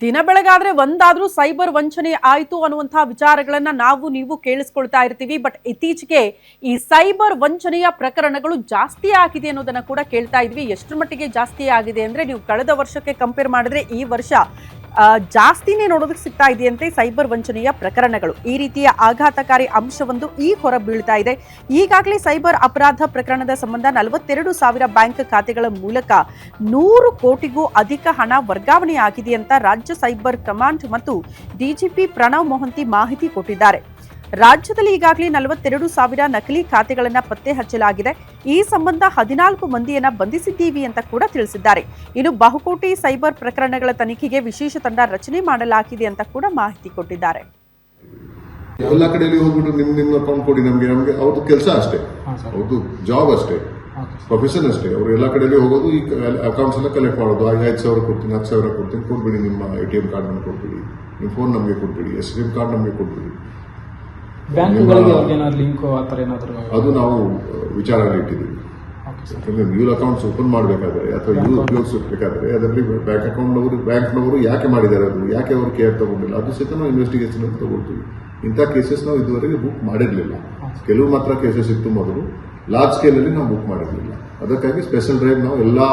ದಿನ ಬೆಳಗಾದ್ರೆ ಒಂದಾದ್ರೂ ಸೈಬರ್ ವಂಚನೆ ಆಯಿತು ಅನ್ನುವಂತಹ ವಿಚಾರಗಳನ್ನ ನೀವು ಕೇಳಿಸ್ಕೊಳ್ತಾ ಇರ್ತೀವಿ. ಬಟ್ ಇತ್ತೀಚೆಗೆ ಈ ಸೈಬರ್ ವಂಚನೆಯ ಪ್ರಕರಣಗಳು ಜಾಸ್ತಿ ಆಗಿದೆ ಅನ್ನೋದನ್ನ ಕೂಡ ಕೇಳ್ತಾ ಇದ್ವಿ. ಎಷ್ಟರ ಮಟ್ಟಿಗೆ ಜಾಸ್ತಿ ಆಗಿದೆ ಅಂದ್ರೆ ನೀವು ಕಳೆದ ವರ್ಷಕ್ಕೆ ಕಂಪೇರ್ ಮಾಡಿದ್ರೆ ಈ ವರ್ಷ ಜಾಸ್ತಿನೇ ನೋಡೋದಕ್ಕೆ ಸಿಗ್ತಾ ಇದೆಯಂತೆ ಸೈಬರ್ ವಂಚನೆಯ ಪ್ರಕರಣಗಳು. ಈ ರೀತಿಯ ಆಘಾತಕಾರಿ ಅಂಶವೊಂದು ಹೊರ ಬೀಳ್ತಾ ಇದೆ. ಈಗಾಗಲೇ ಸೈಬರ್ ಅಪರಾಧ ಪ್ರಕರಣದ ಸಂಬಂಧ 42,000 ಬ್ಯಾಂಕ್ ಖಾತೆಗಳ ಮೂಲಕ 100 ಕೋಟಿಗೂ ಅಧಿಕ ಹಣ ವರ್ಗಾವಣೆ ಆಗಿದೆ ಅಂತ ರಾಜ್ಯ ಸೈಬರ್ ಕಮಾಂಡ್ ಮತ್ತು ಡಿಜಿಪಿ ಪ್ರಣವ್ ಮೊಹಂತಿ ಮಾಹಿತಿ ಕೊಟ್ಟಿದ್ದಾರೆ. ರಾಜ್ಯದಲ್ಲಿ ಈಗಾಗಲೇ 42,000 ನಕಲಿ ಖಾತೆಗಳನ್ನು ಪತ್ತೆ ಹಚ್ಚಲಾಗಿದೆ. ಈ ಸಂಬಂಧ 14 ಮಂದಿಯನ್ನ ಬಂಧಿಸಿದ್ದೀವಿ ಅಂತ ಕೂಡ ತಿಳಿಸಿದ್ದಾರೆ. ಇನ್ನು ಬಹುಕೋಟಿ ಸೈಬರ್ ಪ್ರಕರಣಗಳ ತನಿಖೆಗೆ ವಿಶೇಷ ತಂಡ ರಚನೆ ಮಾಡಲಾಗಿದೆ ಅಂತ ಕೂಡ ಮಾಹಿತಿ ಕೊಟ್ಟಿದ್ದಾರೆ. ಎಲ್ಲ ಕಡೆಯಲ್ಲಿ ಹೋಗ್ಬಿಟ್ಟು ನಿಮ್ಮ ಅಕೌಂಟ್ ಕೊಡಿ, ನಮ್ಗೆ ಅವ್ರದ್ದು ಕೆಲಸ ಅಷ್ಟೇ, ಅವ್ರದ್ದು ಜಾಬ್ ಅಷ್ಟೇ, ಪ್ರೊಫೆಷನ್ ಅಷ್ಟೇ. ಅವರು ಎಲ್ಲ ಕಡೆಯಲ್ಲಿ ಹೋಗೋದು ಈ ಅಕೌಂಟ್ಸ್ ಎಲ್ಲ ಕಲೆಕ್ಟ್ ಮಾಡೋದು. 5,000 ಕೊಡ್ತೀನಿ, 10,000 ಕೊಡ್ತೀನಿ, ಕೊಡ್ಬಿಡಿ ನಿಮ್ಮ ATM ಕಾರ್ಡ್ ನಮ್ಗೆ ಕೊಡ್ಬಿಡಿ, ನಿಮ್ಮ ಫೋನ್ ನಮಗೆ ಕೊಡ್ಬಿಡಿ, SIM ಕಾರ್ಡ್ ನಮಗೆ ಕೊಡ್ಬಿಡಿ. ಅದು ನಾವು ವಿಚಾರದಲ್ಲಿ ಇಟ್ಟಿದ್ದೀವಿ. ಯಾಕಂದ್ರೆ ನ್ಯೂ ಅಕೌಂಟ್ಸ್ ಓಪನ್ ಮಾಡಬೇಕಾದ್ರೆ ಅಥವಾ ಇವು ಉಪಯೋಗಿಸಬೇಕಾದ್ರೆ ಅದರಲ್ಲಿ ಬ್ಯಾಂಕ್ನವರು ಯಾಕೆ ಮಾಡಿದ್ದಾರೆ, ಅದು ಯಾಕೆ ಅವರು ಕೇರ್ ತಗೊಂಡಿಲ್ಲ, ಅದು ಸಹಿತ ನಾವು ಇನ್ವೆಸ್ಟಿಗೇಷನ್ ಅಂತ ತಗೊಳ್ತೀವಿ. ಇಂಥ ಕೇಸಸ್ ನಾವು ಇದುವರೆಗೆ ಬುಕ್ ಮಾಡಿರಲಿಲ್ಲ. ಕೆಲವು ಮಾತ್ರ ಕೇಸಸ್ ಇತ್ತು ಮೊದಲು, ಲಾರ್ಜ್ ಸ್ಕೇಲ್ ಅಲ್ಲಿ ನಾವು ಬುಕ್ ಮಾಡಿರಲಿಲ್ಲ. ಅದಕ್ಕಾಗಿ ಸ್ಪೆಷಲ್ ಡ್ರೈವ್ ನಾವು ಎಲ್ಲಾ